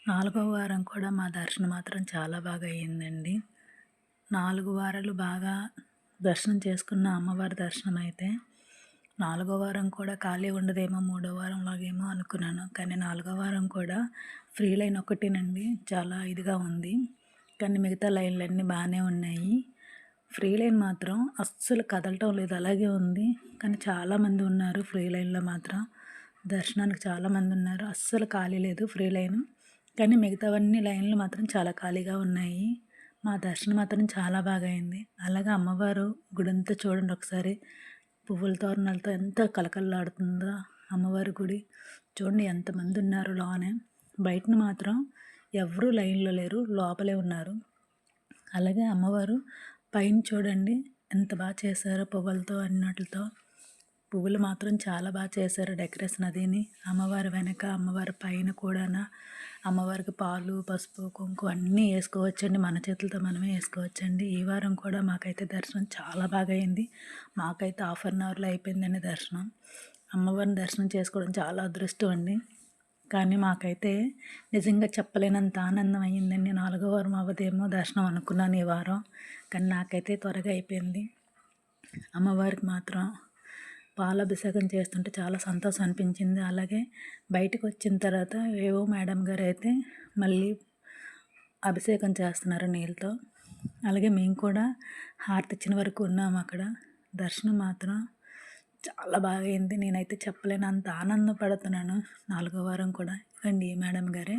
నాలుగవ వారం కూడా మా దర్శనం మాత్రం చాలా బాగా అయ్యిందండి. 4 వారాలు బాగా దర్శనం చేసుకున్న అమ్మవారి దర్శనం అయితే, నాలుగో వారం కూడా ఖాళీ ఉండదేమో, మూడో వారంలాగేమో అనుకున్నాను. కానీ నాలుగో వారం కూడా ఫ్రీ లైన్ ఒక్కటేనండి చాలా ఇదిగా ఉంది. కానీ మిగతా లైన్‌లన్నీ బాగానే ఉన్నాయి. ఫ్రీ లైన్ మాత్రం అస్సలు కదలటం లేదు, అలాగే ఉంది. కానీ చాలామంది ఉన్నారు ఫ్రీ లైన్‌లో మాత్రం. దర్శనానికి చాలామంది ఉన్నారు. అస్సలు ఖాళీ లేదు ఫ్రీ లైను. కానీ మిగతావన్నీ లైన్లు మాత్రం చాలా ఖాళీగా ఉన్నాయి. మా దర్శనం మాత్రం చాలా బాగా అయింది. అలాగే అమ్మవారు గుడంతా చూడండి ఒకసారి. పువ్వుల తోరణాలతో ఎంత కళకళలాడుతుందో అమ్మవారి గుడి. చూడండి ఎంతమంది ఉన్నారు లోనే. బయటన మాత్రం ఎవరూ లైన్‌లో లేరు, లోపలే ఉన్నారు. అలాగే అమ్మవారు పైన చూడండి ఎంత బాగా చేశారో పువ్వులతో అన్నిటితో. పువ్వులు మాత్రం చాలా బాగా చేశారు డెకరేషన్ అదిని. అమ్మవారి వెనక, అమ్మవారి పైన కూడాన అమ్మవారికి పాలు, పసుపు, కుంకుమ అన్నీ వేసుకోవచ్చండి. మన చేతులతో మనమే వేసుకోవచ్చండి. ఈ వారం కూడా మాకైతే దర్శనం చాలా బాగా అయింది. మాకైతే హాఫ్ అన్ అవర్లో అయిపోయిందండి దర్శనం. అమ్మవారిని దర్శనం చేసుకోవడం చాలా అదృష్టం అండి. కానీ మాకైతే నిజంగా చెప్పలేనంత ఆనందం అయ్యిందండి. 4వ వారం అవ్వదేమో దర్శనం అనుకున్నాను ఈ వారం. కానీ నాకైతే త్వరగా అయిపోయింది. అమ్మవారికి మాత్రం పాలాభిషేకం చేస్తుంటే చాలా సంతోషం అనిపించింది. అలాగే బయటకు వచ్చిన తర్వాత ఏవో మేడం గారు అయితే మళ్ళీ అభిషేకం చేస్తున్నారు నీళ్ళతో. అలాగే మేము కూడా హారతి ఇచ్చిన వరకు ఉన్నాము అక్కడ. దర్శనం మాత్రం చాలా బాగా అయింది. నేనైతే చెప్పలేనంత ఆనందపడుతున్నాను. 4వ వారం కూడా ఇదిగోండి ఈ మేడం గారే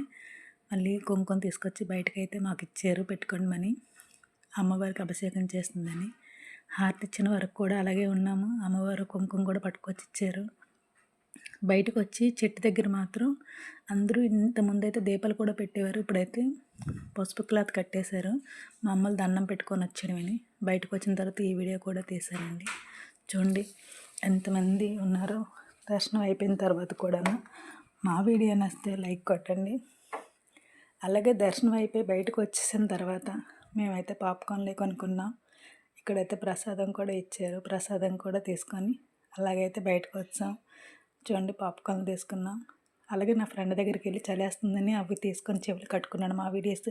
మళ్ళీ కుంకుమ తీసుకొచ్చి బయటకైతే మాకు ఇచ్చారు, పెట్టుకోండి అమ్మవారికి అభిషేకం చేస్తుందని. హారతి ఇచ్చిన వరకు కూడా అలాగే ఉన్నాము. అమ్మవారు కుంకుమ కూడా పట్టుకొచ్చి ఇచ్చారు. బయటకు వచ్చి చెట్టు దగ్గర మాత్రం అందరూ ఇంతకుముందైతే దీపాలు కూడా పెట్టేవారు. ఇప్పుడైతే పసుపు క్లాత్ కట్టేశారు. మా అమ్మలు దండం పెట్టుకొని వచ్చేయమని. బయటకు వచ్చిన తర్వాత ఈ వీడియో కూడా తీశానండి. చూడండి ఎంతమంది ఉన్నారో దర్శనం అయిపోయిన తర్వాత కూడాను. మా వీడియో నచ్చితే లైక్ కొట్టండి. అలాగే దర్శనం అయిపోయి బయటకు వచ్చేసిన తర్వాత మేమైతే పాప్కార్న్లే కొనుక్కున్నాం. ఇక్కడైతే ప్రసాదం కూడా ఇచ్చారు. ప్రసాదం కూడా తీసుకొని అలాగైతే బయటకు వచ్చాం. చూడండి పాప్కార్న్ తీసుకున్నాం. అలాగే నా ఫ్రెండ్ దగ్గరికి వెళ్ళి చలేస్తుందని అవి తీసుకొని చెవులు కట్టుకున్నాను. మా వీడియోస్